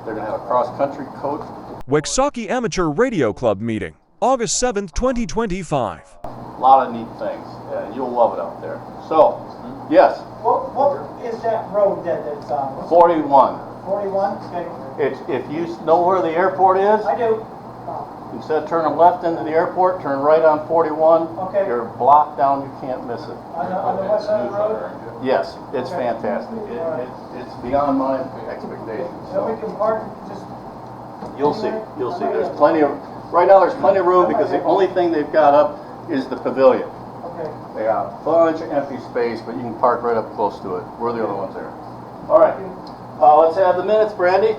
They're going to have a cross-country coach. Wexaki Amateur Radio Club meeting, August 7th, 2025. A lot of neat things, and you'll love it out there. So, yes? What is that road that's on? 41. 41? Okay. If you know where the airport is, I do. instead of turning left into the airport, turn right on 41. Okay. You're blocked down, you can't miss it. On the west side of the road? Yes, it's Okay. fantastic. It's beyond my expectations. So we can park just... You'll see. There's plenty of, right now there's plenty of room because the only thing they've got up is the pavilion. Okay. They got a bunch of empty space, but you can park right up close to it. We're the other ones there. All right. Let's have the minutes, Brandy.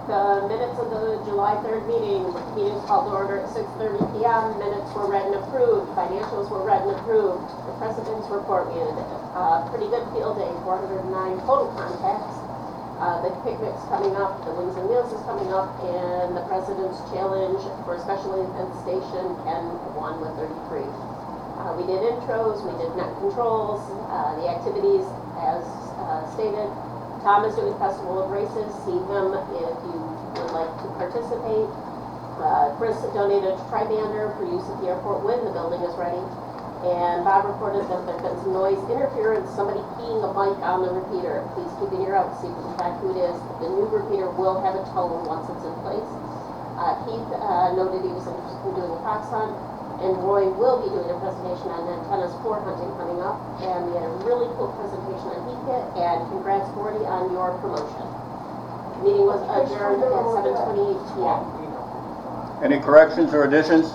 The minutes of the July 3rd meeting was called to order at 6:30 p.m. Minutes were read and approved. Financials were read and approved. The president's report, we had a pretty good field day, 409 total contacts. The picnic's coming up, the Wings and Wheels is coming up, and the President's Challenge for Special Event Station Ken won with 33. We did intros, we did net controls, the activities as stated. Tom is doing Festival of Races. See him if you would like to participate. Chris donated a Tribander for use at the airport when the building is ready. And Bob reported that there's been some noise interference, somebody keying a mic on the repeater. Please keep an ear out to see in fact who it is. The new repeater will have a tone once it's in place. Keith noted he was interested in doing a fox hunt. And Roy will be doing a presentation on antennas for hunting coming up. And we had a really cool presentation on heat kit, and congrats, Gordy, on your promotion. The meeting was adjourned at 7:28 p.m. Any corrections or additions?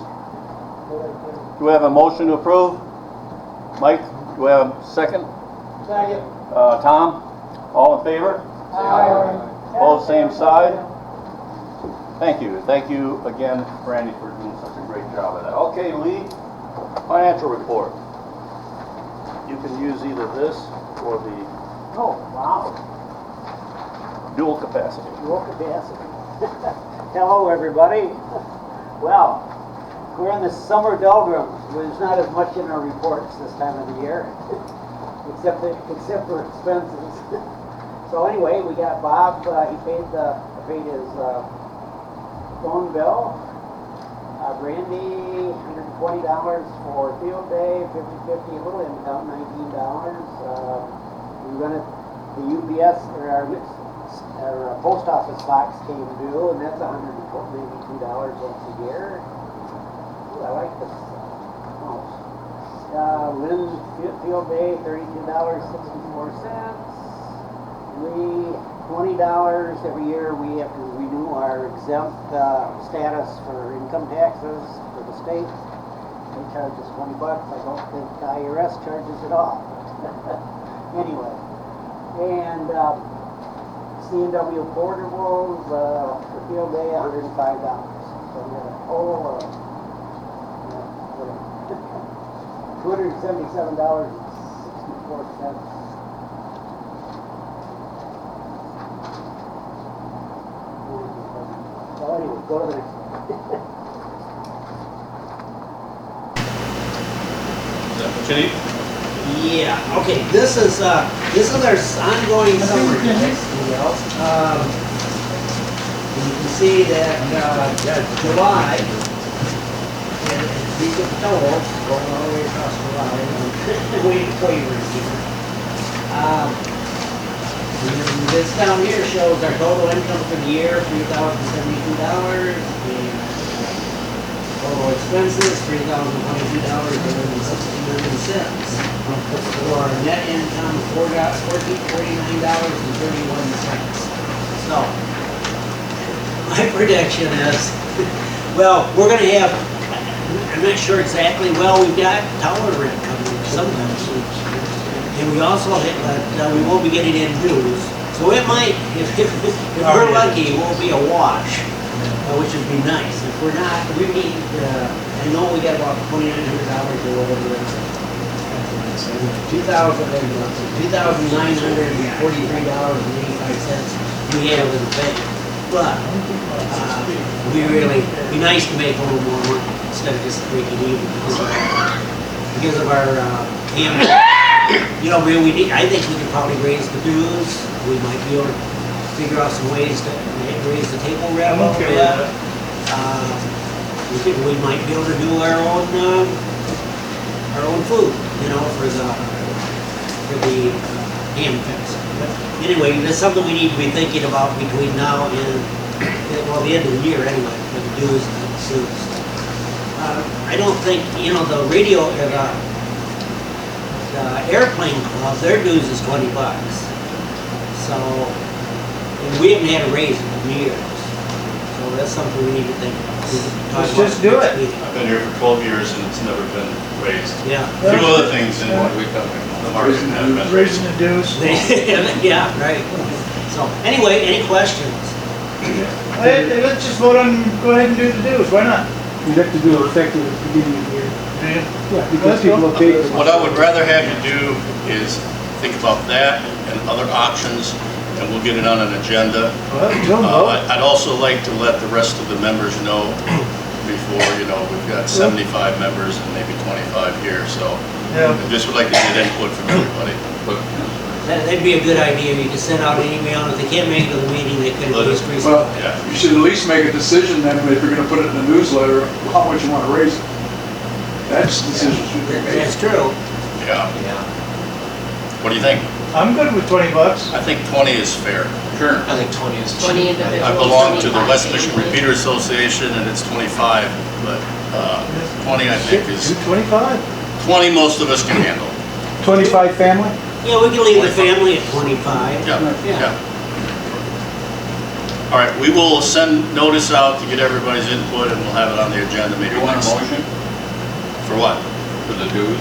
Do we have a motion to approve? Mike, do we have a second? Second. Tom, all in favor? Aye. Both same side? Thank you. Thank you again, Brandy, for doing such a great job of that. Okay, Lee, financial report. You can use either this or the Oh, wow. dual capacity. Dual capacity. Hello, everybody. Well, we're in the summer doldrums. There's not as much in our reports this time of the year, except for expenses. So anyway, we got Bob. He paid his phone bill. Brandy, $120 for field day, 50/50 a little income, $19. We rented the UPS, or our post office box came due, and that's $182 once a year. Ooh, I like this house. Lynn field day, $32.64. $20 every year we have to renew our exempt status for income taxes for the state. They charge us $20. I don't think the IRS charges it all. Anyway, and C&W portables for field day, $105. So we got a total of $277.64. So anyway, go to the next one. Is that what you need? Yeah, okay, this is our ongoing summer deal. You can see that July, and these are totals going all the way across the line. Waiting waivers here. This down here shows our total income for the year, $3,072. Total expenses, $3,022.69. For our net income, $1449.31. So, my prediction is, well, we're going to have, I'm not sure exactly, well, we've got tower rent coming sometime soon. And we also, we won't be getting in dues. So it might, if we're lucky, it won't be a wash, which would be nice. If we're not, we need, I know we got about $2,900 or whatever it is. $2,943.85 we have in the bank. But we really, it'd be nice to make a little more money instead of just breaking even because of our you know, I think we could probably raise the dues. We might be able to figure out some ways to raise the table revenue. I'm okay with that. We might be able to do our own food, you know, for the ham fest. But anyway, that's something we need to be thinking about between now and, well, the end of the year anyway, for the dues and the suits. I don't think, you know, the radio, the airplane club, their dues is $20. So, and we haven't had a raise in years. So that's something we need to think about. We can talk Let's about just do next it. meeting. I've been here for 12 years and it's never been raised. Yeah. A few other things in the market have been raised. Raising the dues. Yeah, right. So, anyway, any questions? Hey, let's just vote on, go ahead and do the dues, why not? We'd have to do it effective at the beginning of the year. Do you? Yeah, because people have paid for it. What I would rather have you do is think about that and other options, and we'll get it on an agenda. Well, don't vote. I'd also like to let the rest of the members know before, you know, we've got 75 members and maybe 25 here, so Yeah. I just would like to get input from everybody. That'd be a good idea. You could send out an email, and if they can't make it to the meeting, they could at least Well, respond. Yeah. you should at least make a decision then, if you're gonna put it in the newsletter, how much you wanna raise it. That's the decision should be made. That's true. Yeah. Yeah. What do you think? I'm good with $20. I think 20 is fair. Sure. I think 20 is 20 cheap. individuals. I belong to the 25 West Michigan families. Repeater Association, and it's 25, but 20 I think is, 225? 20 most of us can handle. 25 family? Yeah, we can leave the family at 25. Yeah, Yeah. yeah. All right, we will send notice out to get everybody's input, and we'll have it on the agenda maybe next. motion For what? for the dues?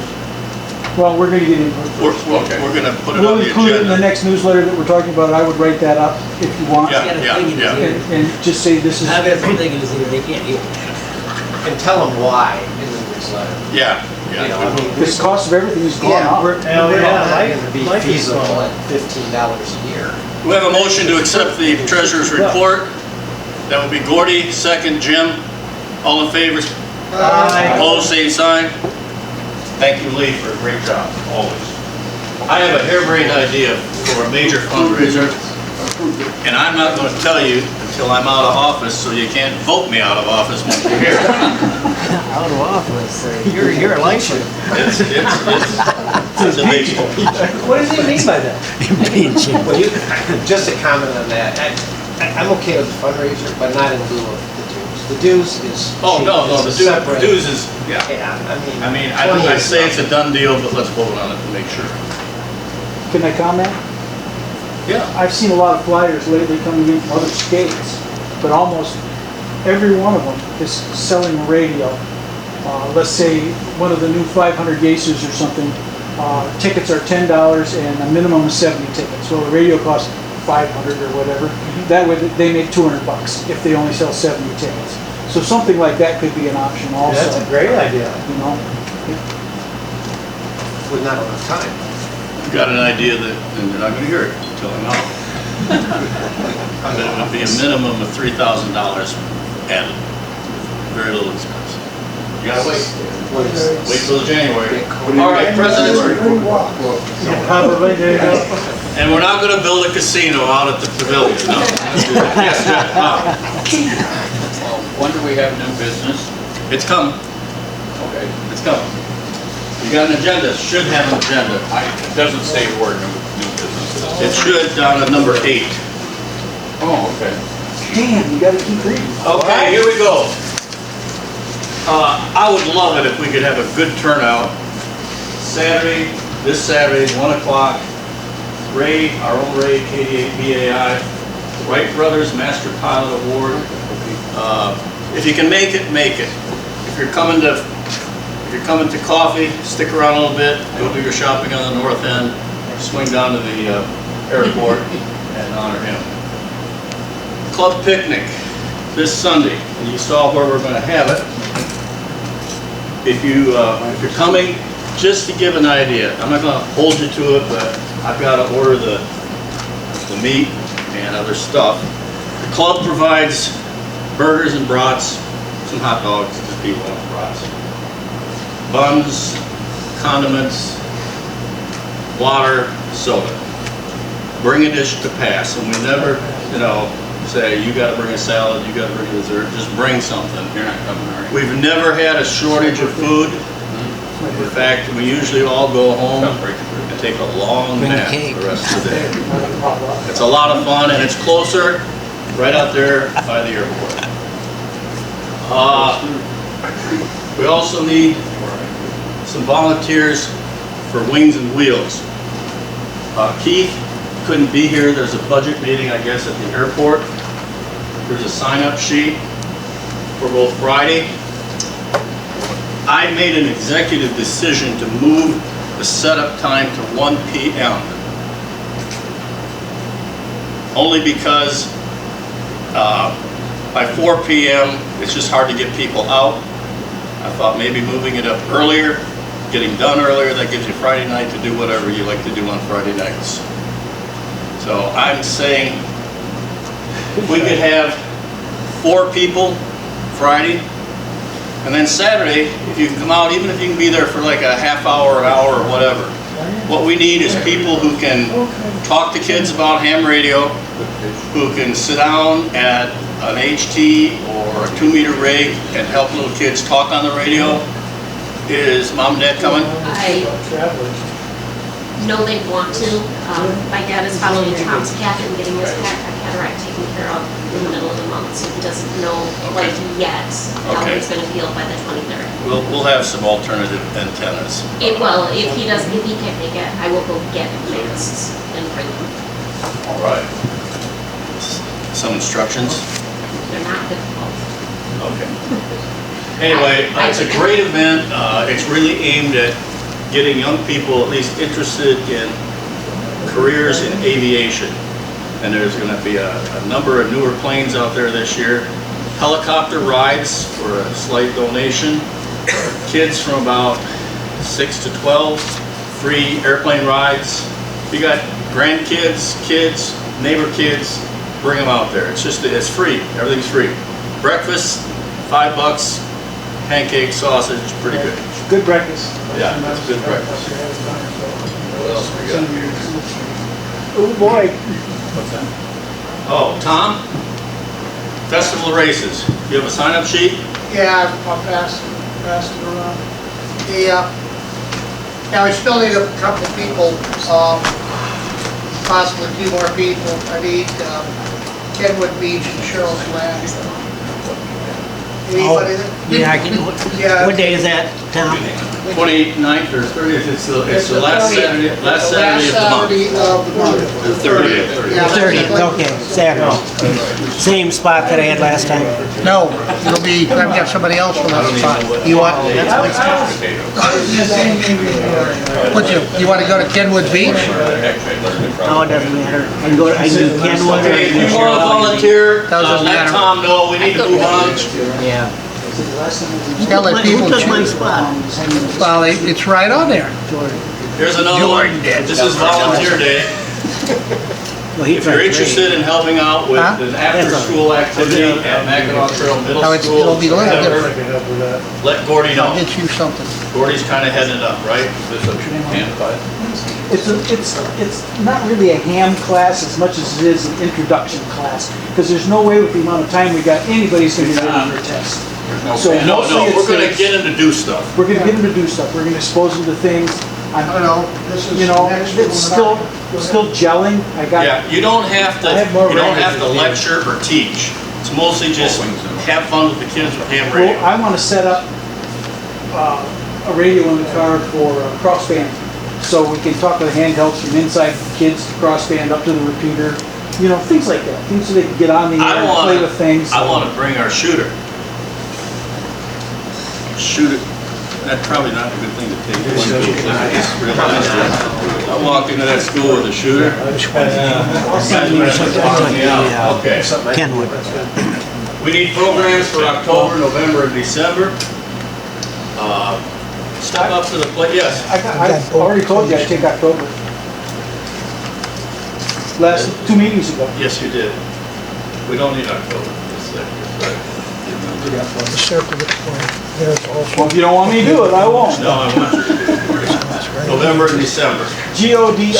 Well, we're gonna get into We're, it. we're gonna put it We'll on the include it in the agenda. next newsletter that we're talking about. I would write that up if you want. Yeah, Got a yeah, thing in his yeah. ear. And just say this is, Have everything in his ear. They can't hear. And tell them why in the newsletter. Yeah, You know, I yeah. mean, because the cost of everything has gone yeah, up. we're Hell we're yeah, not life- gonna be life is feasible gone. at $15 a year. We have a motion to accept the treasurer's report. That would be Gordy, second Jim. All in favor? Aye. Opposed, same sign. Thank you, Lee, for a great job, always. I have a harebrained idea for a major fundraiser, and I'm not going to tell you until I'm out of office, so you can't vote me out of office when you're here. Out of office. You're election. It's a big What does he mean by that? Well, just to comment on that, I'm okay with the fundraiser, but not in lieu of the dues. The dues is. Oh, no, is the a separate- dues is, yeah. Yeah, I mean, 20 I'd is say it's a nothing. done deal, but let's vote on it to make sure. Can I comment? Yeah. I've seen a lot of flyers lately coming in from other states, but almost every one of them is selling a radio. Let's say one of the new 500 Gacers or something, tickets are $10 and a minimum of 70 tickets. Well, the radio costs 500 or whatever. That way they make $200 if they only sell 70 tickets. So something like that could be an option also. That's a great idea. You know, With not enough time. I've got an idea that, and you're not gonna hear it until I'm out. But it would be a minimum of $3,000 added. Very little expense. You gotta wait. Wait till January. All right, President's report. Probably, there you go. And we're not gonna build a casino out at the pavilion, no. Yes, Jeff. When do we have new business? It's coming, Okay. it's coming. You got an agenda, should have an agenda. It doesn't say the word new business. It should down at number 8. Oh, okay. damn, you gotta keep reading. Okay, here we go. I would love it if we could have a good turnout. Saturday, this Saturday, 1 o'clock. Ray, our own Ray, KD8 BAI, Wright Brothers Master Pilot Award. If you can make it, make it. If you're coming to coffee, stick around a little bit, go do your shopping on the north end, swing down to the airport and honor him. Club picnic this Sunday, and you saw where we're going to have it. If you're coming, just to give an idea, I'm not going to hold you to it, but I've got to order the meat and other stuff. The club provides burgers and brats, some hot dogs if people want brats, buns, condiments, water, soda. Bring a dish to pass, and we never you know, say, you gotta bring a salad, you gotta bring a dessert, just bring something. You're not coming, are you? We've never had a shortage of food. In fact, we usually all go home and take a long Bring nap cake. the rest of the day. It's a lot of fun, and it's closer, right out there by the airport. We also need some volunteers for Wings and Wheels. Keith couldn't be here. There's a budget meeting, I guess, at the airport. There's a sign-up sheet for both Friday. I made an executive decision to move the setup time to 1 p.m. Only because by 4 p.m. it's just hard to get people out. I thought maybe moving it up earlier, getting done earlier, that gives you Friday night to do whatever you like to do on Friday nights. So I'm saying we could have 4 people Friday, and then Saturday, if you can come out, even if you can be there for like a half hour, an hour, or whatever. What we need is people who can talk to kids about ham radio, who can sit down at an HT or a 2-meter rig and help little kids talk on the radio. Is Mom and Dad coming? I know they want to. My dad is following Tom's path and getting his cataract taken care of in the middle of the month, so he doesn't know quite yet how Okay. he's going to feel by the 23rd. We'll have some alternative antennas. Well, if he can't make it, I will go get masts and bring them. All right. Some instructions? They're not difficult. Okay. Anyway, it's a great event. It's really aimed at getting young people at least interested in careers in aviation. And there's going to be a number of newer planes out there this year. Helicopter rides for a slight donation. Kids from about 6 to 12, free airplane rides. If you got grandkids, kids, neighbor kids, bring them out there. It's free. Everything's free. Breakfast, $5. Pancake, sausage, pretty good. Good breakfast. Yeah, it's good breakfast. What else we got here? Oh, boy. What's that? Oh, Tom? Festival races. You have a sign-up sheet? Yeah, I'll pass it around. Yeah, we still need a couple of people, possibly 2 more people. I need Kenwood Beach and Cheryl's Land. Anybody that? Yeah, I can, Yeah. what day is that, Tom? 29th or 30th, it's the last Saturday, last Saturday of the month. Saturday of the month. The 30th. Yeah. 30th, okay, Saturday. Same spot that I had last time? No, it'll be, I've got somebody else for that spot. You want, you want to go to Kenwood Beach? No, it doesn't matter. I can go, I can do Kenwood or I Okay, can if do you want to volunteer, Doesn't let matter. Tom know. We need to move on. Yeah. Tell the people Who took my choose. spot? Well, it's right on there. Here's another one. Jordan did. This is volunteer day. Well, he If you're tried interested in helping out with Huh? an after-school activity at Mackinac Trail Middle Now, School, it'll be a little September, different. let Gordy I'll know. get you something. Gordy's kind of heading it up, right? It's not really a ham class as much as it is an introduction class, because there's no way with the amount of time we got, anybody's gonna get ready for a test. So No, mostly we're it's- gonna get him to do stuff. We're gonna get them to do stuff, we're gonna expose them to things. I don't know, this is You know, next it's one. still gelling. I got, Yeah, you don't have I have more to lecture or teach. It's mostly just have fun with the kids with ham well, radio. I wanna set up a radio in the car for crossband. So we can talk with handhelds from inside the kids to crossband up to the repeater. You know, things like that, things so they can get on the air and play with things. I wanna bring our shooter. Shooter, that's probably not a good thing to take. I just realized that. I walked into that school with a shooter. Okay. Kenwood. We need programs for October, November, and December. Step up to the plate, yes. I already told you I take October. Last 2 meetings ago. Yes, you did. We don't need October. The circle that's going, there's also. Well, if you don't want me to do it, I won't. No, I want you to do it. November and December. GODRDY.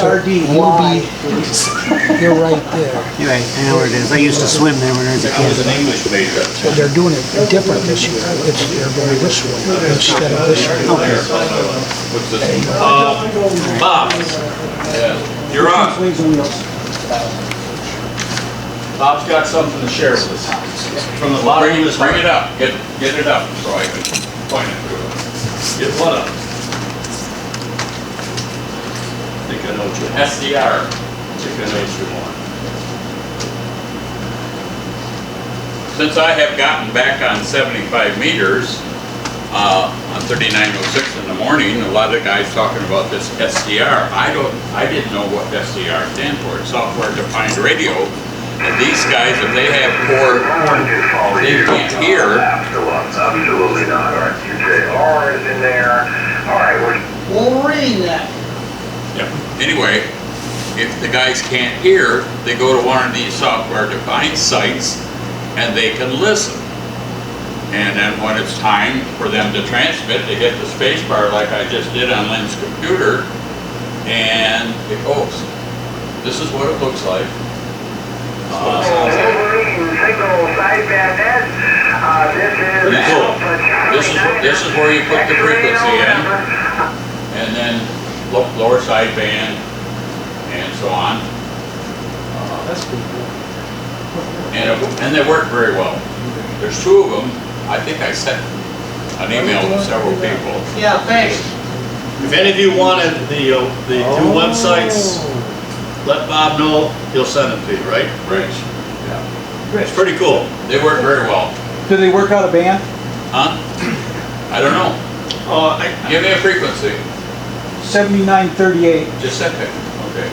You're right there. You're right, I know where it is. I used to swim there when I was a I was kid. an English major. So they're doing it different this year. They're going this way instead of this way. What's this? Bob. Yeah. You're on. Wings and wheels. Bob's got something to share with us. From the bottom of his heart. Bring it up, get it up so I can point it to it. Get what up? I think I know what you want. SDR. I think I know what you want. Since I have gotten back on 75 meters, on 3906 in the morning, a lot of guys talking about this SDR. I didn't know what SDR stands for, software defined radio. And these guys, if they have poor, they can't hear. Absolutely not. Our QJR is in there. All right, Well, we're reading that. Yep. Anyway, if the guys can't hear, they go to one of these software defined sites and they can listen. And then when it's time for them to transmit, they hit the space bar like I just did on Lynn's computer, and it goes. This is what it looks like. This is where you put the frequency in, and then lower sideband, and so on. That's pretty cool. And they work very well. There's two of them. I think I sent an email to several people. Yeah, thanks. If any of you wanted the two websites, let Bob know, he'll send it to you, right? Right. Yeah. It's pretty cool. They work very well. Do they work out of band? Huh? I don't know. Give me a frequency. 7938. Just a second. Okay.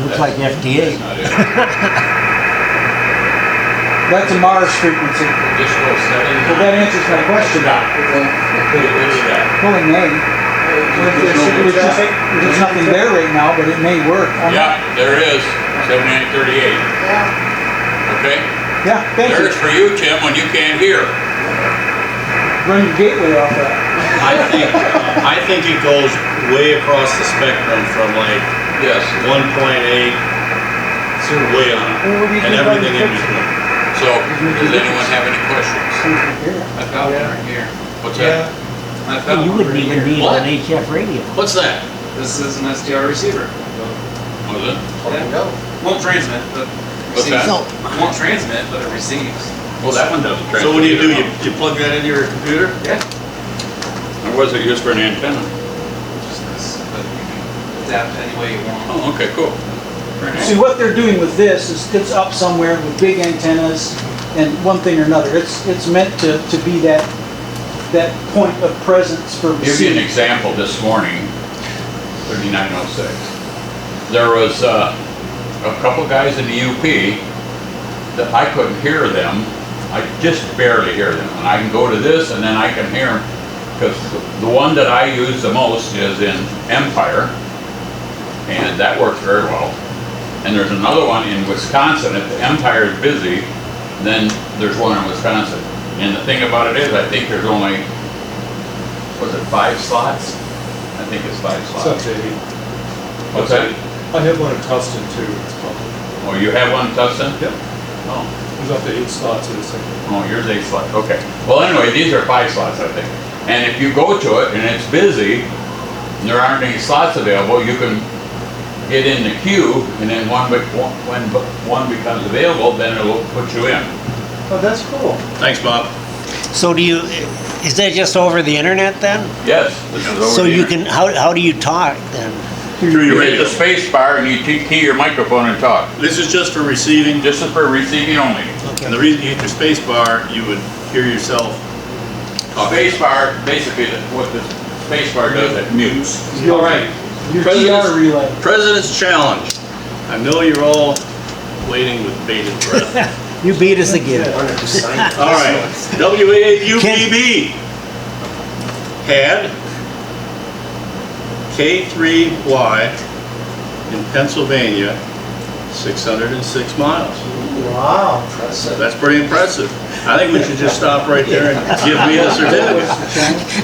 Looks like FDA. That's not it. That's a Mars frequency. Just go 79. So that answers my question. Well, it may. There's nothing there right now, but it may work. Yeah, there is. 7938. Okay? Yeah, thank you. There's for you, Tim, when you can't hear. Run your gateway off that. I think it goes way across the spectrum from like Yes. 1.8 to way on, and everything in between. So, does anyone have any questions? I found one right here. What's that? I Hey, found you one wouldn't right even here. need What? an HF radio. What's that? This is an SDR receiver. Was it? Yeah. Won't transmit, but What's receives. that? Won't transmit, but it receives. Well, that one doesn't transmit. So what do? either. You plug that into your computer? Yeah. Or was it used for an antenna? Just this, but you can adapt any way you want. Oh, okay, cool. Very nice. See, what they're doing with this is it's up somewhere with big antennas and one thing or another. It's meant to be that point of presence for Give you an receiving. example this morning, 3906. There was a couple guys in the UP that I couldn't hear them. I just barely hear them. And I can go to this and then I can hear them. Because the one that I use the most is in Empire. And that works very well. And there's another one in Wisconsin. If the Empire is busy, then there's one in Wisconsin. And the thing about it is, I think there's only, was it 5 slots? I think it's 5 slots. It's up to 8. What's that? I have one in Tustin too. It's public. Oh, you have one in Tustin? Yep. Oh, There's up to 8 slots in a second. oh, yours 8 slots, okay. Well, anyway, these are 5 slots, I think. And if you go to it and it's busy, and there aren't any slots available, you can get in the queue, and then when one becomes available, then it'll put you in. Oh, that's cool. Thanks, Bob. So is that just over the internet then? Yes, this is over So the you internet. can, how do you talk then? Through your You hit radio. the space bar and you key your microphone and talk. This is just for receiving. This is for receiving only. And the reason you hit your space bar, you would hear yourself talking. Space bar, basically, what the space bar does, it mutes. All right. Your President's- TR relay. President's Challenge. I know you're all waiting with bated breath. You beat us again. All right. WAUPB had K3Y in Pennsylvania 606 miles. Wow, impressive. That's pretty impressive. I think we should just stop right there and give me the certificate.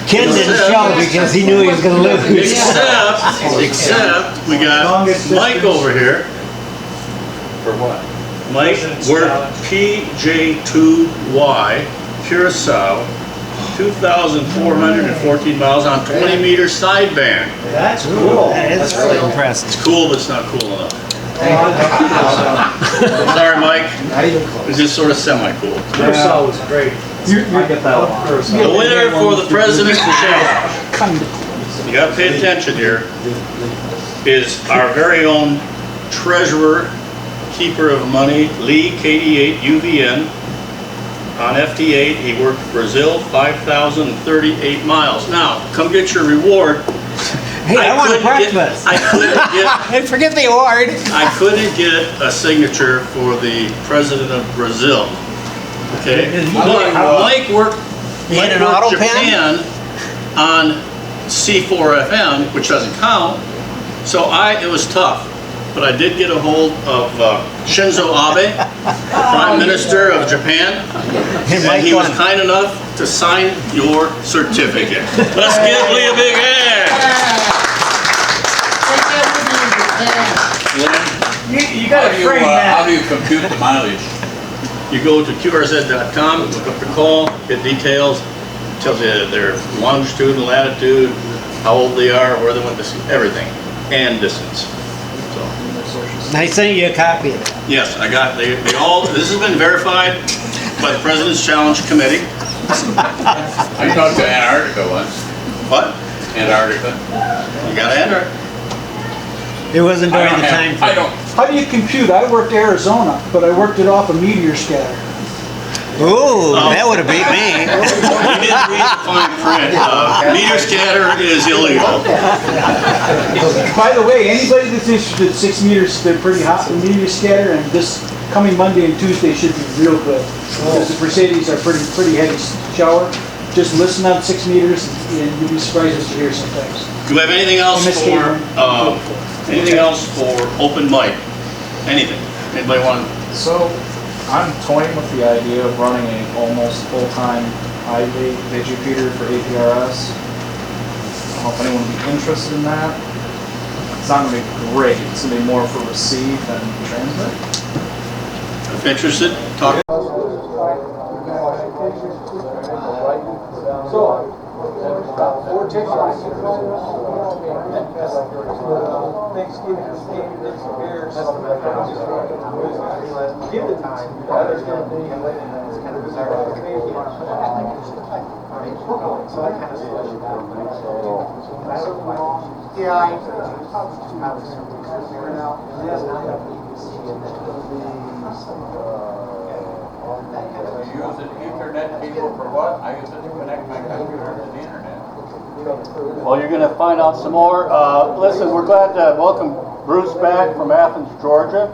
Ken didn't show because he knew he was gonna lose. Except, we got Mike over here. For what? Mike, we're PJ2Y, Curacao, 2,414 miles on 20-meter sideband. That's cool. That is really impressive. It's cool, but it's not cool enough. Sorry, Mike. It's just sort of semi-cool. Curacao was great. I get that one. The winner for the President's Challenge, you gotta pay attention here, is our very own treasurer, keeper of money, Lee, KD8 UVN, on FT8. He worked Brazil, 5,038 miles. Now, come get your reward. Hey, I want breakfast. I couldn't get. Hey, forget the award. I couldn't get a signature for the President of Brazil. Okay, but Mike worked Japan on C4FM, which doesn't count. So it was tough. But I did get a hold of Shinzo Abe, Prime Minister of Japan, and he was kind enough to sign your certificate. Let's give Lee a big hand. You gotta frame that. How do you compute the mileage? You go to QRZ.com, look up the call, get details, tells you their longitude and latitude, how old they are, where they went to school, everything, and distance. And I sent you a copy of that. Yes, I got, they all, this has been verified by the President's Challenge Committee. I talked to Antarctica once. What? Antarctica. You got Antarctica. It wasn't during the time frame. I don't. How do you compute? I worked Arizona, but I worked it off a meteor scatter. Ooh, that would have beat me. You didn't read the fine print. Meteor scatter is illegal. By the way, anybody that's interested, 6 meters, they're pretty hot in meteor scatter, and this coming Monday and Tuesday should be real good. Because the Mercedes are pretty heavy shower. Just listen on 6 meters, and you'll be surprised what you hear sometimes. Do we have anything else for open mic? Anything? Anybody want? So, I'm toying with the idea of running a almost full-time iVig Digipeater for APRS. I don't know if anyone would be interested in that. It's not going to be great. It's going to be more for receive than transmit. If interested, talk. Give the time. You use an Ethernet cable for what? I use it to connect my computer to the internet. Well, you're going to find out some more. Listen, we're glad to welcome Bruce back from Athens, Georgia.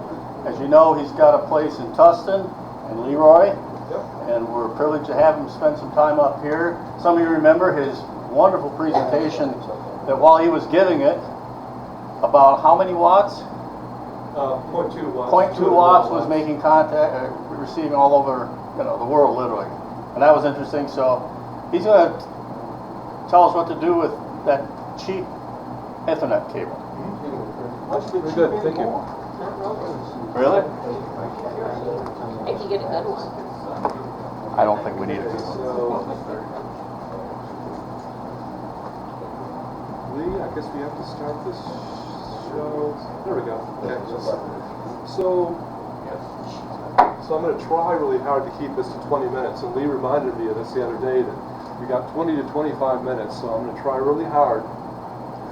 As you know, he's got a place in Tustin and Leroy, and we're privileged to have him spend some time up here. Some of you remember his wonderful presentation that while he was giving it, about how many watts? 0.2 watts. 0.2 watts was making contact, receiving all over the world, literally. And that was interesting. So he's going to tell us what to do with that cheap Ethernet cable. Very good, thank you. Really? If you get a good one. I don't think we need it. Lee, I guess we have to start this show. There we go. Okay. So I'm going to try really hard to keep this to 20 minutes. And Lee reminded me of this the other day that we got 20 to 25 minutes. So I'm going to try really hard.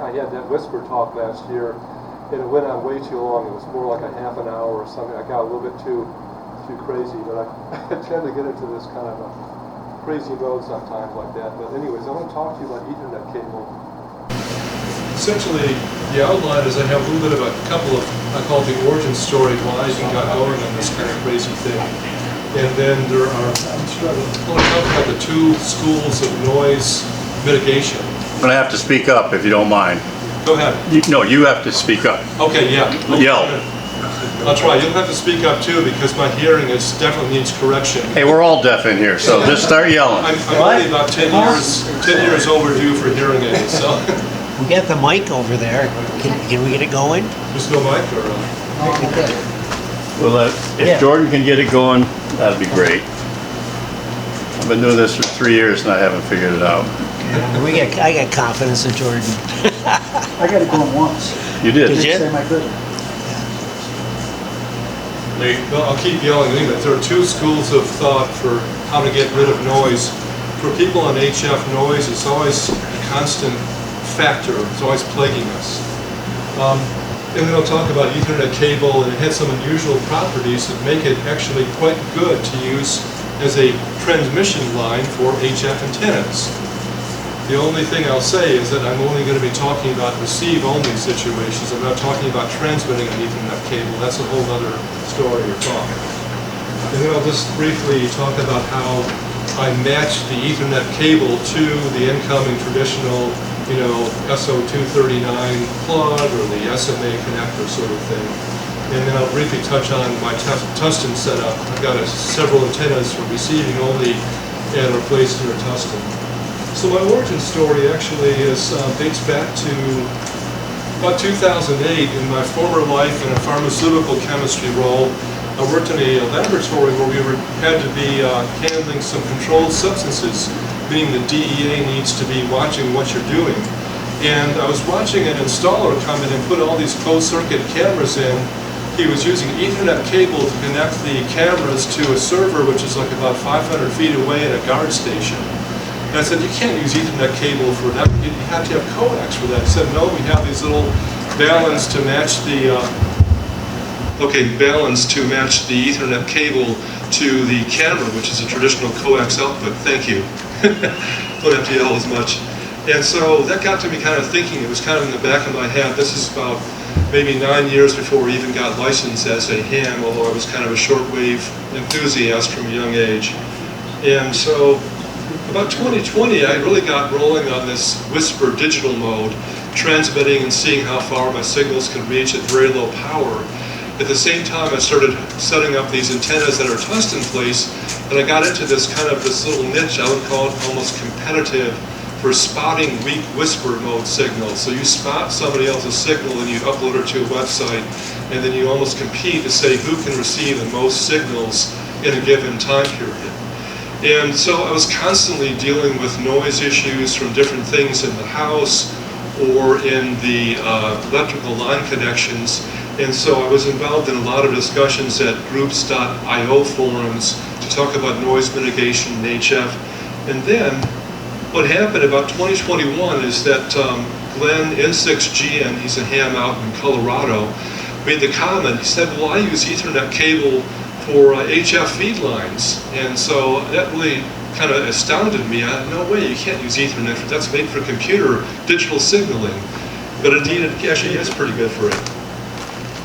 I had that whisper talk last year, and it went on way too long. It was more like a half an hour or something. I got a little bit too crazy, but I tend to get into this kind of a crazy mode sometimes like that. But anyways, I want to talk to you about Ethernet cable. Essentially, the outline is I have a little bit of a couple of, I call it the origin story, why I even got going on this kind of crazy thing. And then there are, I want to talk about the two schools of noise mitigation. I'm going to have to speak up if you don't mind. Go ahead. No, you have to speak up. Okay, yeah. Yell. I'll try. You'll have to speak up too, because my hearing is definitely needs correction. Hey, we're all deaf in here, so just start yelling. I'm only about 10 years overdue for hearing aids, so. We got the mic over there. Can we get it going? There's no mic or? Well, if Jordan can get it going, that'd be great. I've been doing this for 3 years and I haven't figured it out. I got confidence in Jordan. I got it going once. You did? Did you? Next time I couldn't. Well, I'll keep yelling anyway. There are two schools of thought for how to get rid of noise. For people on HF, noise is always a constant factor. It's always plaguing us. And then I'll talk about Ethernet cable, and it has some unusual properties that make it actually quite good to use as a transmission line for HF antennas. The only thing I'll say is that I'm only going to be talking about receive-only situations. I'm not talking about transmitting an Ethernet cable. That's a whole other story or talk. And then I'll just briefly talk about how I match the Ethernet cable to the incoming traditional, SO239 plug or the SMA connector sort of thing. And then I'll briefly touch on my Tustin setup. I've got several antennas for receiving only and are placed near Tustin. So my origin story actually dates back to about 2008. In my former life in a pharmaceutical chemistry role, I worked in a laboratory where we had to be handling some controlled substances, meaning the DEA needs to be watching what you're doing. And I was watching an installer come in and put all these closed-circuit cameras in. He was using Ethernet cable to connect the cameras to a server, which is like about 500 feet away at a guard station. And I said, you can't use Ethernet cable for that. You have to have coax for that. He said, no, we have these little balance to match the Ethernet cable to the camera, which is a traditional coax output. Thank you. Don't have to yell as much. And so that got to me kind of thinking. It was kind of in the back of my head. This is about maybe 9 years before we even got licensed as a ham, although I was kind of a shortwave enthusiast from a young age. And so about 2020, I really got rolling on this whisper digital mode, transmitting and seeing how far my signals could reach at very low power. At the same time, I started setting up these antennas that are tussed in place, and I got into this little niche, I would call it almost competitive, for spotting weak whisper mode signals. So you spot somebody else's signal and you upload it to a website, and then you almost compete to say who can receive the most signals in a given time period. And so I was constantly dealing with noise issues from different things in the house or in the electrical line connections. And so I was involved in a lot of discussions at groups.io forums to talk about noise mitigation in HF. And then what happened about 2021 is that Glenn N6GN, he's a ham out in Colorado, made the comment. He said, well, I use Ethernet cable for HF feed lines. And so that really kind of astounded me. No way, you can't use Ethernet. That's made for computer digital signaling. But indeed, it actually is pretty good for it.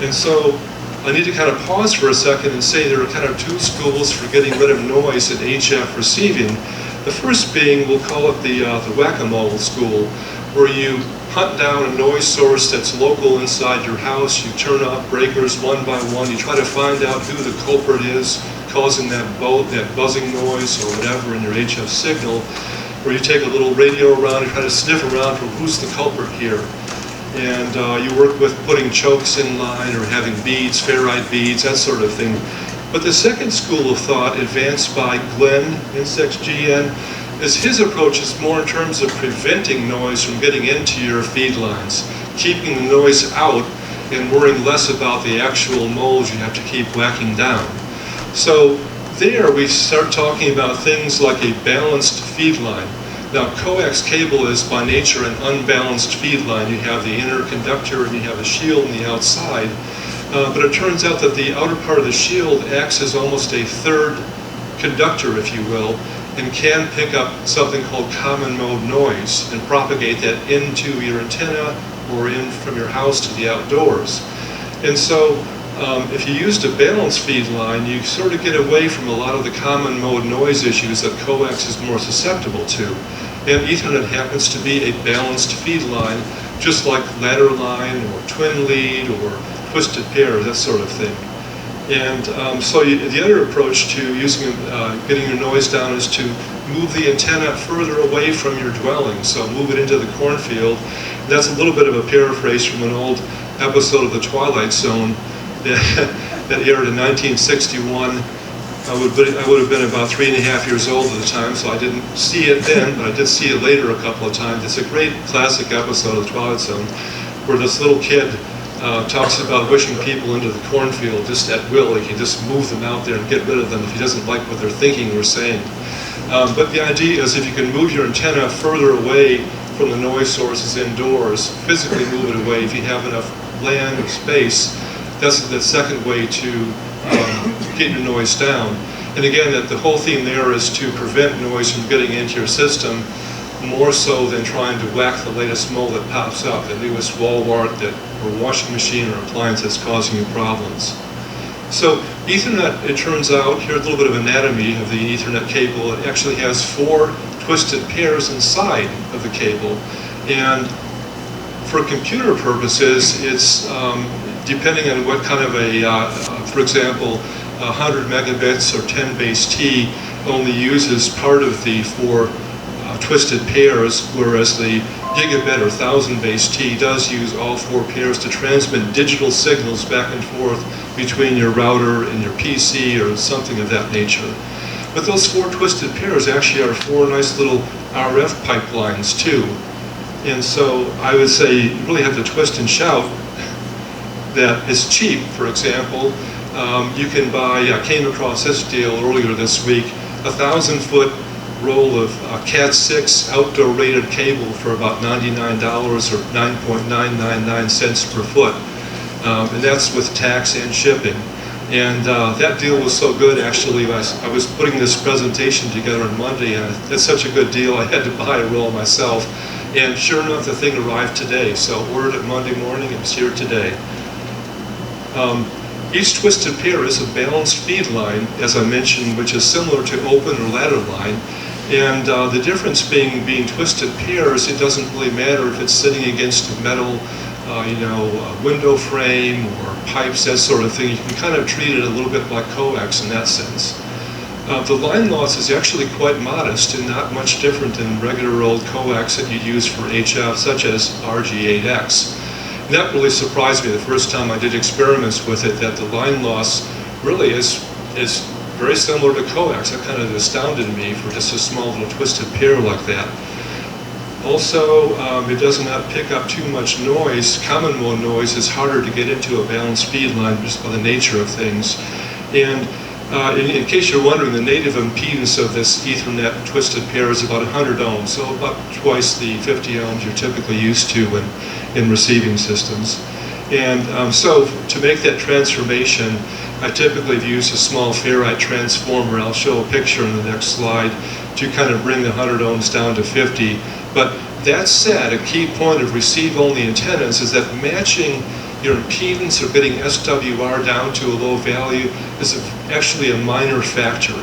And so I need to kind of pause for a second and say there are kind of two schools for getting rid of noise in HF receiving. The first being, we'll call it the whack-a-mole school, where you hunt down a noise source that's local inside your house, you turn off breakers one by one, you try to find out who the culprit is causing that buzzing noise or whatever in your HF signal, where you take a little radio around and try to sniff around for who's the culprit here. And you work with putting chokes in line or having beads, ferrite beads, that sort of thing. But the second school of thought, advanced by Glenn N6GN, is his approach is more in terms of preventing noise from getting into your feed lines, keeping the noise out and worrying less about the actual moles you have to keep whacking down. So there we start talking about things like a balanced feed line. Now, coax cable is by nature an unbalanced feed line. You have the inner conductor and you have a shield on the outside. But it turns out that the outer part of the shield acts as almost a third conductor, if you will, and can pick up something called common mode noise and propagate that into your antenna or in from your house to the outdoors. And so if you used a balanced feed line, you sort of get away from a lot of the common mode noise issues that coax is more susceptible to. And Ethernet happens to be a balanced feed line, just like ladder line or twin lead or twisted pairs, that sort of thing. And so the other approach to using getting your noise down is to move the antenna further away from your dwelling. So move it into the cornfield. That's a little bit of a paraphrase from an old episode of The Twilight Zone that aired in 1961. I would have been about 3.5 years old at the time, so I didn't see it then, but I did see it later a couple of times. It's a great classic episode of The Twilight Zone where this little kid talks about wishing people into the cornfield just at will. He can just move them out there and get rid of them if he doesn't like what they're thinking or saying. But the idea is if you can move your antenna further away from the noise sources indoors, physically move it away if you have enough land or space, that's the second way to get your noise down. And again, the whole theme there is to prevent noise from getting into your system more so than trying to whack the latest mold that pops up, the newest wall wart or washing machine or appliance that's causing you problems. So Ethernet, it turns out, here's a little bit of anatomy of the Ethernet cable. It actually has 4 twisted pairs inside of the cable. And for computer purposes, it's depending on what kind of for example, 100 megabits or 10 base T only uses part of the 4 twisted pairs, whereas the gigabit or 1000 base T does use all 4 pairs to transmit digital signals back and forth between your router and your PC or something of that nature. But those 4 twisted pairs actually are 4 nice little RF pipelines too. And so I would say you really have to twist and shout that it's cheap. For example, you can buy, I came across this deal earlier this week, 1,000-foot roll of Cat6 outdoor rated cable for about $99 or 9.999 cents per foot. And that's with tax and shipping. And that deal was so good, actually, I was putting this presentation together on Monday, and it's such a good deal, I had to buy a roll myself. And sure enough, the thing arrived today. So ordered it Monday morning, it's here today. Each twisted pair is a balanced feed line, as I mentioned, which is similar to open or ladder line. And the difference being twisted pairs, it doesn't really matter if it's sitting against a metal, window frame or pipes, that sort of thing. You can kind of treat it a little bit like coax in that sense. The line loss is actually quite modest and not much different than regular old coax that you use for HF, such as RG8X. And that really surprised me the first time I did experiments with it, that the line loss really is very similar to coax. That kind of astounded me for just a small little twisted pair like that. Also, it does not pick up too much noise. Common mode noise is harder to get into a balanced feed line just by the nature of things. And in case you're wondering, the native impedance of this Ethernet twisted pair is about 100 ohms, so about twice the 50 ohms you're typically used to in receiving systems. And so to make that transformation, I typically have used a small ferrite transformer. I'll show a picture in the next slide to kind of bring the 100 ohms down to 50. But that said, a key point of receive-only antennas is that matching your impedance or getting SWR down to a low value is actually a minor factor.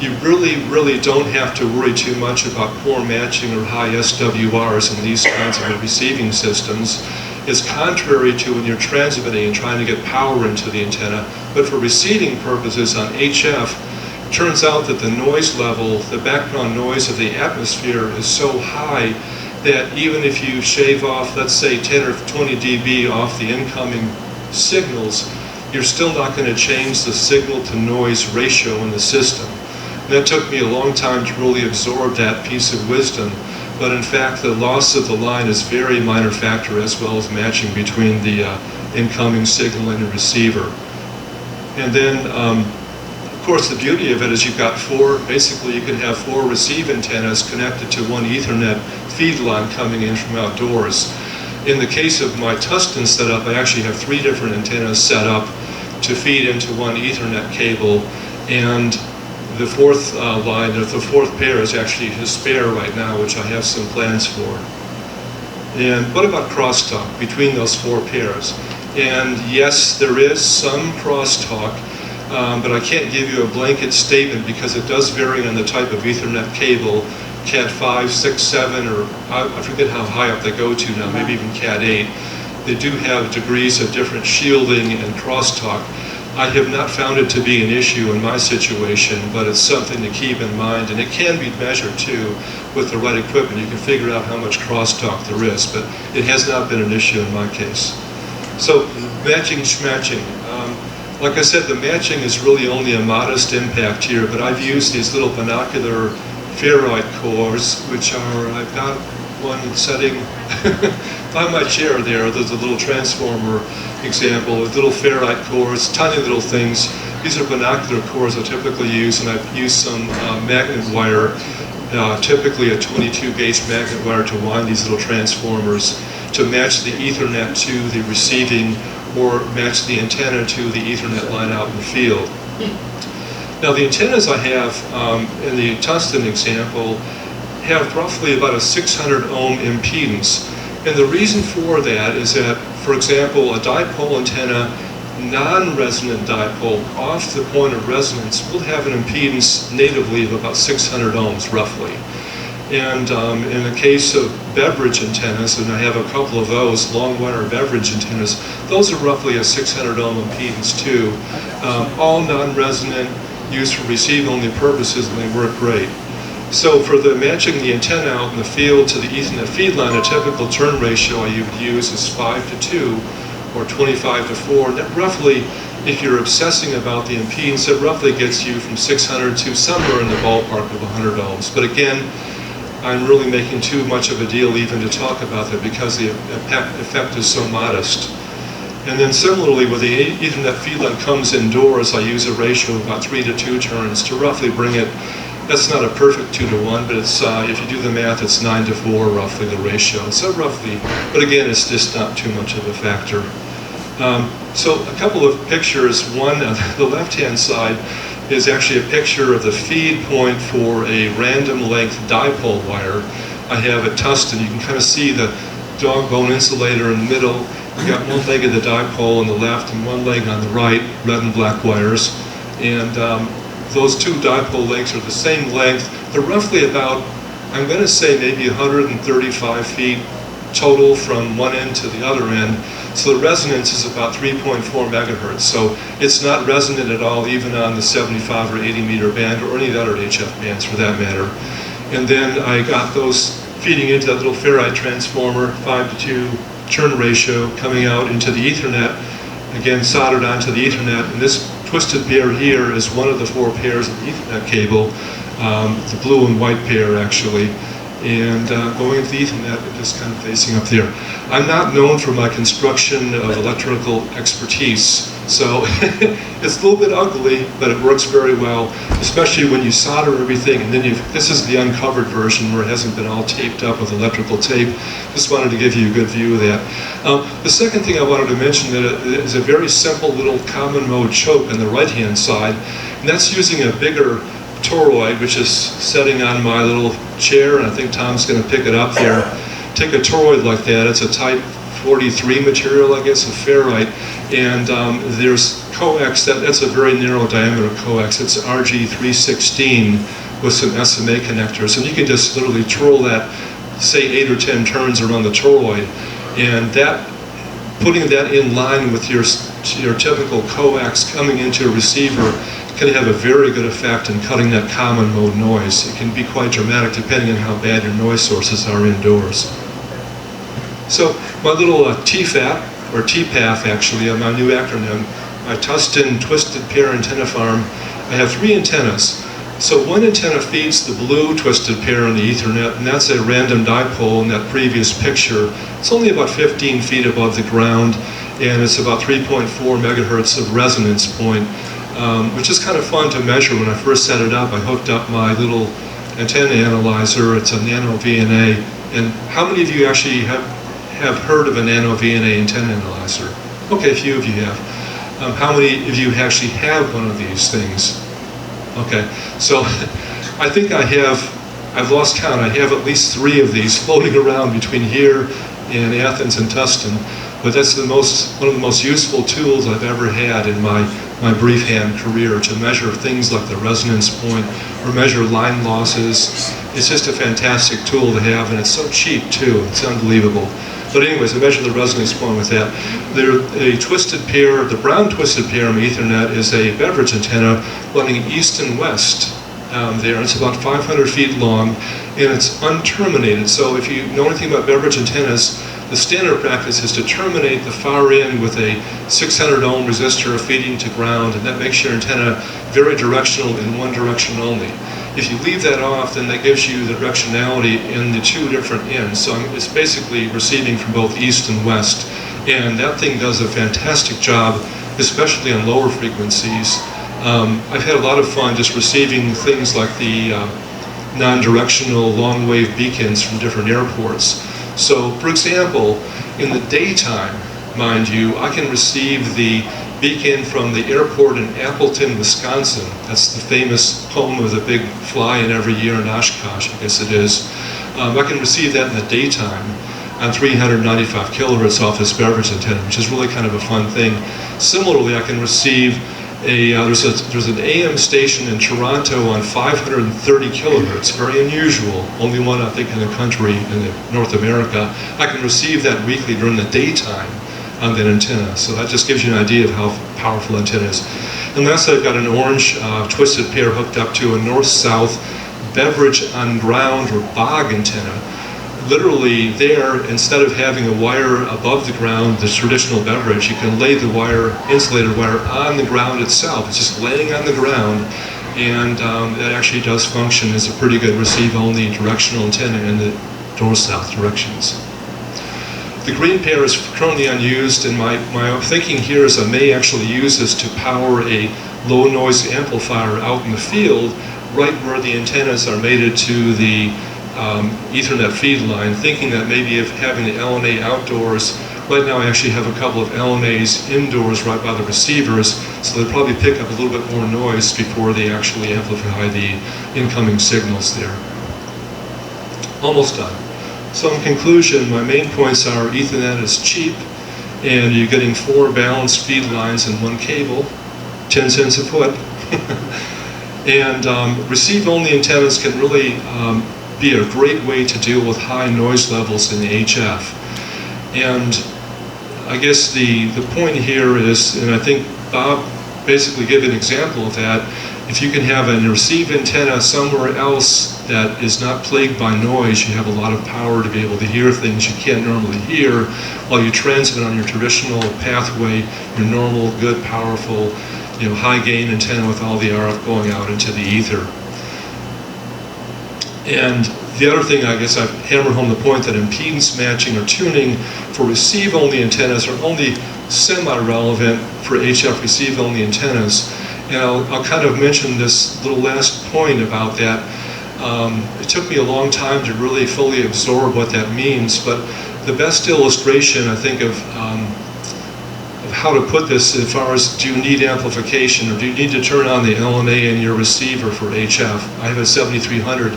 You really don't have to worry too much about poor matching or high SWRs in these kinds of receiving systems. It's contrary to when you're transmitting and trying to get power into the antenna. But for receiving purposes on HF, it turns out that the noise level, the background noise of the atmosphere is so high that even if you shave off, let's say 10 or 20 dB off the incoming signals, you're still not going to change the signal to noise ratio in the system. And that took me a long time to really absorb that piece of wisdom, but in fact the loss of the line is a very minor factor, as well as matching between the incoming signal and the receiver. And then of course the beauty of it is you've got basically you can have 4 receive antennas connected to one Ethernet feed line coming in from outdoors. In the case of my Tustin setup, I actually have 3 different antennas set up to feed into one Ethernet cable, and the 4th line, or the 4th pair, is actually a spare right now, which I have some plans for. And what about crosstalk between those 4 pairs? And yes, there is some crosstalk, but I can't give you a blanket statement because it does vary on the type of Ethernet cable. Cat 5, 6, 7, or I forget how high up they go to now, maybe even Cat 8. they do have degrees of different shielding and crosstalk. I have not found it to be an issue in my situation, but it's something to keep in mind, and it can be measured too with the right equipment. You can figure out how much crosstalk there is, but it has not been an issue in my case. So matching schmatching. Like I said, the matching is really only a modest impact here, but I've used these little binocular ferrite cores, which are, I've got one setting by my chair there. There's a little transformer example with little ferrite cores, tiny little things. These are binocular cores I typically use, and I've used some magnet wire, typically a 22 gauge magnet wire, to wind these little transformers to match the Ethernet to the receiving, or match the antenna to the Ethernet line out in the field. Now the antennas I have in the tungsten example have roughly about a 600 ohm impedance. And the reason for that is that, for example, a dipole antenna, non-resonant dipole, off the point of resonance, will have an impedance natively of about 600 ohms roughly. And in the case of beverage antennas, and I have a couple of those, long wire beverage antennas, those are roughly a 600 ohm impedance too. All non-resonant, used for receive-only purposes, and they work great. So for the matching the antenna out in the field to the Ethernet feed line, a typical turn ratio I would use is 5:2 or 25:4. And that roughly, if you're obsessing about the impedance, it roughly gets you from 600 to somewhere in the ballpark of 100 ohms. But again, I'm really making too much of a deal even to talk about that because the effect is so modest. And then similarly, where the Ethernet feed line comes indoors, I use a ratio of about 3:2 turns to roughly bring it. That's not a perfect 2:1, but it's if you do the math, it's 9:4 roughly the ratio. So roughly, but again, it's just not too much of a factor. So a couple of pictures. One on the left-hand side is actually a picture of the feed point for a random length dipole wire I have at tungsten. You can kind of see the dog bone insulator in the middle. You've got one leg of the dipole on the left and one leg on the right, red and black wires. And those two dipole legs are the same length. They're roughly about, I'm going to say maybe 135 feet total from one end to the other end. So the resonance is about 3.4 megahertz. So it's not resonant at all, even on the 75 or 80 meter band, or any other HF bands for that matter. And then I got those feeding into that little ferrite transformer, 5:2 turn ratio, coming out into the Ethernet, again soldered onto the Ethernet. And this twisted pair here is one of the 4 pairs of the Ethernet cable, the blue and white pair actually. And going into the Ethernet, just kind of facing up there. I'm not known for my construction of electrical expertise, so it's a little bit ugly, but it works very well, especially when you solder everything, and then this is the uncovered version where it hasn't been all taped up with electrical tape. Just wanted to give you a good view of that. The second thing I wanted to mention is a very simple little common mode choke on the right-hand side, and that's using a bigger toroid, which is setting on my little chair, and I think Tom's going to pick it up there. Take a toroid like that. It's a type 43 material, I guess, of ferrite, and there's coax. That's a very narrow diameter coax. It's RG316 with some SMA connectors, and you can just literally twirl that, say 8 or 10 turns around the toroid, and that, putting that in line with your typical coax coming into a receiver, can have a very good effect in cutting that common mode noise. It can be quite dramatic depending on how bad your noise sources are indoors. So my little TFAP, or TPAF actually, my new acronym, my tungsten twisted pair antenna farm, I have 3 antennas. So one antenna feeds the blue twisted pair on the Ethernet, and that's a random dipole in that previous picture. It's only about 15 feet above the ground, and it's about 3.4 megahertz of resonance point. Which is kind of fun to measure. When I first set it up, I hooked up my little antenna analyzer. It's a Nano VNA. And how many of you actually have heard of a Nano VNA antenna analyzer? Okay, a few of you have. How many of you actually have one of these things? Okay, so I think I've lost count. I have at least 3 of these floating around between here and Athens and Tustin. But that's one of the most useful tools I've ever had in my brief hand career, to measure things like the resonance point or measure line losses. It's just a fantastic tool to have, and it's so cheap too. It's unbelievable. But anyways, I measured the resonance point with that. A twisted pair, the brown twisted pair on Ethernet is a beverage antenna running east and west there. It's about 500 feet long, and it's unterminated. So if you know anything about beverage antennas, the standard practice is to terminate the far end with a 600 ohm resistor feeding to ground, and that makes your antenna very directional in one direction only. If you leave that off, then that gives you the directionality in the two different ends. So it's basically receiving from both east and west. And that thing does a fantastic job, especially on lower frequencies. I've had a lot of fun just receiving things like the non-directional long wave beacons from different airports. So, for example, in the daytime, mind you, I can receive the beacon from the airport in Appleton, Wisconsin. That's the famous home of the big fly-in every year in Oshkosh, I guess it is. I can receive that in the daytime on 395 kilohertz off this beverage antenna, which is really kind of a fun thing. Similarly, I can receive there's an AM station in Toronto on 530 kilohertz, very unusual, only one I think in the country in North America. I can receive that weekly during the daytime on that antenna, so that just gives you an idea of how powerful the antenna is. And last, I've got an orange twisted pair hooked up to a north-south beverage on ground or bog antenna. Literally there, instead of having a wire above the ground, the traditional beverage, you can lay the wire, insulated wire, on the ground itself. It's just laying on the ground, and that actually does function as a pretty good receive-only directional antenna in the north-south directions. The green pair is currently unused, and my thinking here is I may actually use this to power a low-noise amplifier out in the field, right where the antennas are mated to the Ethernet feed line, thinking that maybe if having the LNA outdoors, right now I actually have a couple of LNAs indoors right by the receivers, so they'll probably pick up a little bit more noise before they actually amplify the incoming signals there. Almost done. So in conclusion, my main points are Ethernet is cheap, and you're getting 4 balanced feed lines in one cable, 10 cents a foot. And receive-only antennas can really be a great way to deal with high noise levels in the HF. And I guess the point here is, and I think Bob basically gave an example of that, if you can have a receive antenna somewhere else that is not plagued by noise, you have a lot of power to be able to hear things you can't normally hear while you transmit on your traditional pathway, your normal, good, powerful, high gain antenna with all the RF going out into the ether. And the other thing, I guess I've hammered home the point that impedance matching or tuning for receive-only antennas are only semi-relevant for HF receive-only antennas. And I'll kind of mention this little last point about that. It took me a long time to really fully absorb what that means, but the best illustration, I think, of how to put this as far as do you need amplification or do you need to turn on the LNA in your receiver for HF. I have a 7300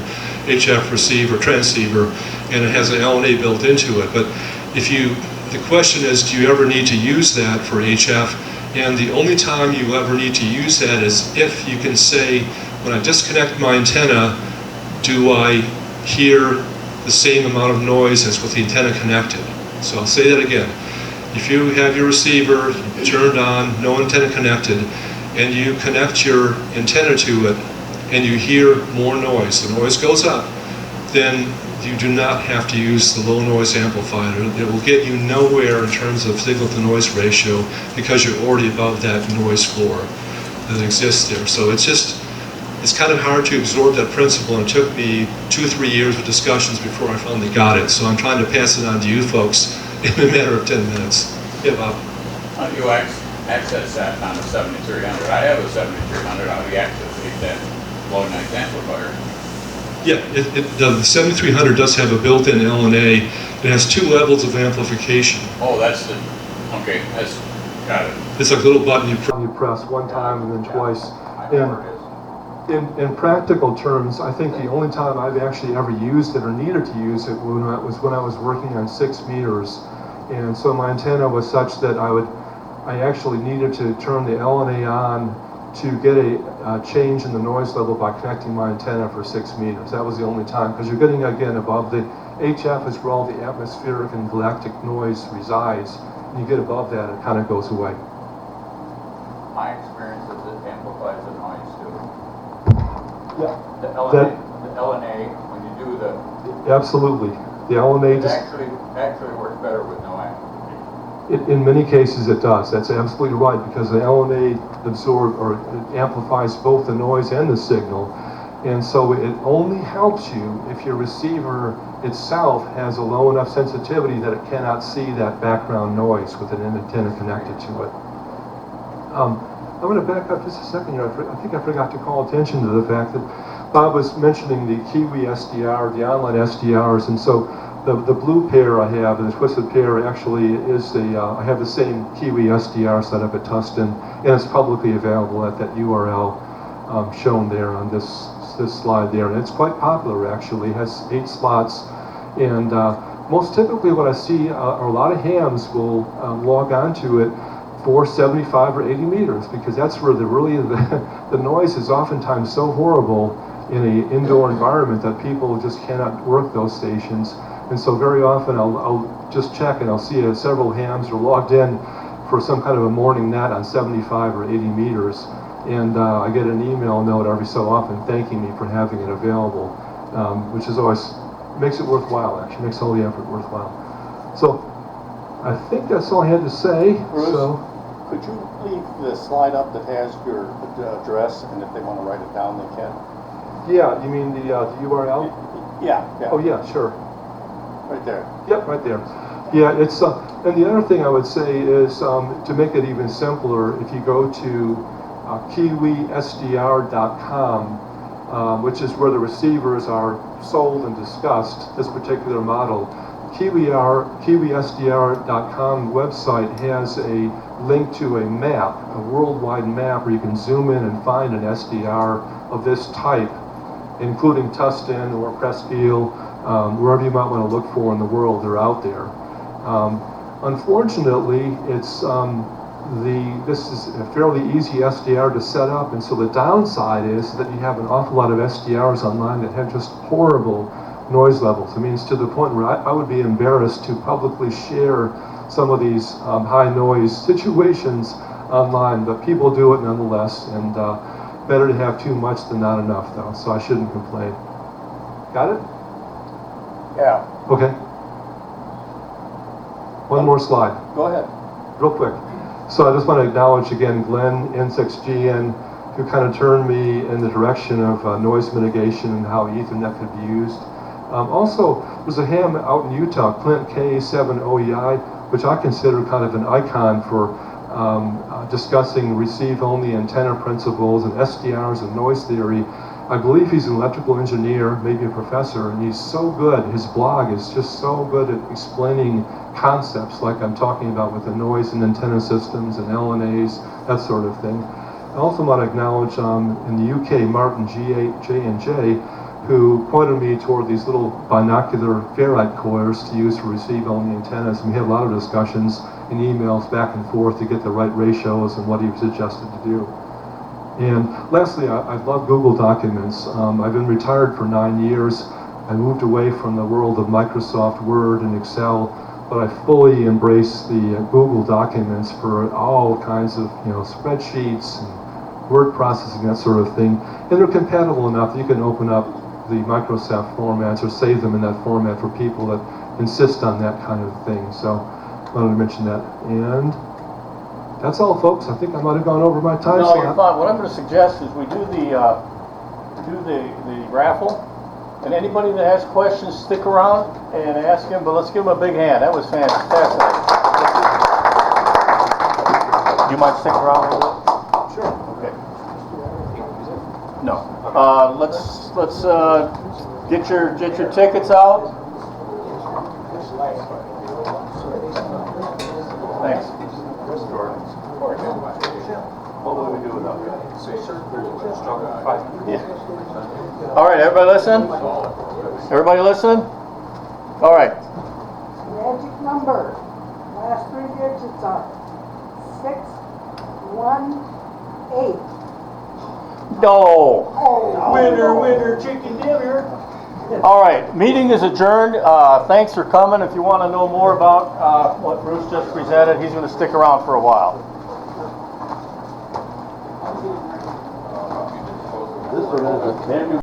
HF receiver, transceiver, and it has an LNA built into it. But the question is, do you ever need to use that for HF? And the only time you ever need to use that is if you can say, when I disconnect my antenna, do I hear the same amount of noise as with the antenna connected? So I'll say that again. If you have your receiver turned on, no antenna connected, and you connect your antenna to it, and you hear more noise, the noise goes up, then you do not have to use the low noise amplifier. It will get you nowhere in terms of signal to noise ratio because you're already above that noise floor that exists there. So it's kind of hard to absorb that principle, and it took me 2 or 3 years of discussions before I finally got it. So I'm trying to pass it on to you folks in a matter of 10 minutes. Yeah, Bob. How do you access that on the 7300? I have a 7300. How do you access that low noise amplifier? Yeah, the 7300 does have a built-in LNA. It has 2 levels of amplification. Oh, okay, got it. It's like a little button you press one time and then twice. In practical terms, I think the only time I've actually ever used it or needed to use it was when I was working on 6 meters. And so my antenna was such that I actually needed to turn the LNA on to get a change in the noise level by connecting my antenna for 6 meters. That was the only time, because you're getting, again, above the HF is where all the atmospheric and galactic noise resides. When you get above that, it kind of goes away. My experience is it amplifies the noise too. Yeah. The LNA, when you do the, Absolutely. The LNA it just, actually works better with no amplification. in many cases it does. That's absolutely right, because the LNA absorbs or it amplifies both the noise and the signal. And so it only helps you if your receiver itself has a low enough sensitivity that it cannot see that background noise with an antenna connected to it. I'm going to back up just a second here. I think I forgot to call attention to the fact that Bob was mentioning the Kiwi SDR, the online SDRs, and so the blue pair I have, and the twisted pair actually is I have the same Kiwi SDR set up at Tustin, and it's publicly available at that URL shown there on this slide there, and it's quite popular actually. It has 8 slots, and most typically what I see are a lot of hams will log onto it for 75 or 80 meters, because that's where the noise is oftentimes so horrible in an indoor environment that people just cannot work those stations. And so very often I'll just check and I'll see several hams are logged in for some kind of a morning net on 75 or 80 meters. And I get an email note every so often thanking me for having it available, which is always, makes it worthwhile actually, makes all the effort worthwhile. So I think that's all I had to say. Bruce, so, could you leave the slide up that has your address, and if they want to write it down, they can? yeah, you mean the URL? Yeah. Oh yeah, sure. Right there. Yep, right there. Yeah, it's and the other thing I would say is to make it even simpler, if you go to kiwisdr.com, which is where the receivers are sold and discussed, this particular model. kiwisdr.com website has a link to a map, a worldwide map where you can zoom in and find an SDR of this type, including Tustin or Presqu'île, wherever you might want to look for in the world, they're out there. Unfortunately, it's this is a fairly easy SDR to set up, and so the downside is that you have an awful lot of SDRs online that have just horrible noise levels. I mean, it's to the point where I would be embarrassed to publicly share some of these high noise situations online, but people do it nonetheless, and better to have too much than not enough though, so I shouldn't complain. Got it? Yeah. Okay. One more slide. Go ahead. Real quick. So I just want to acknowledge again Glenn, N6GN, who kind of turned me in the direction of noise mitigation and how Ethernet could be used. Also, there's a ham out in Utah, Clint K7OEI, which I consider kind of an icon for discussing receive-only antenna principles and SDRs and noise theory. I believe he's an electrical engineer, maybe a professor, and he's so good. His blog is just so good at explaining concepts like I'm talking about with the noise and antenna systems and LNAs, that sort of thing. I also want to acknowledge in the UK, Martin J&J, who pointed me toward these little binocular ferrite coils to use for receive-only antennas. And we had a lot of discussions and emails back and forth to get the right ratios and what he suggested to do. And lastly, I love Google Documents. I've been retired for 9 years. I moved away from the world of Microsoft Word and Excel, but I fully embrace the Google Documents for all kinds of, spreadsheets and word processing, that sort of thing. And they're compatible enough that you can open up the Microsoft formats or save them in that format for people that insist on that kind of thing. So I wanted to mention that. And that's all, folks. I think I might have gone over my time. No, you're fine. What I'm going to suggest is we do the raffle, and anybody that has questions, stick around and ask him. But let's give him a big hand. That was fantastic. You might stick around a little bit. Sure. Okay. No. Let's get your tickets out. Thanks. What would we do without you? Yeah. All right, everybody listen? Everybody listen? All right. Magic number. Last 3 digits are 618. No. Oh. Winner, winner, chicken dinner. All right, meeting is adjourned. Thanks for coming. If you want to know more about what Bruce just presented, he's going to stick around for a while. This one is a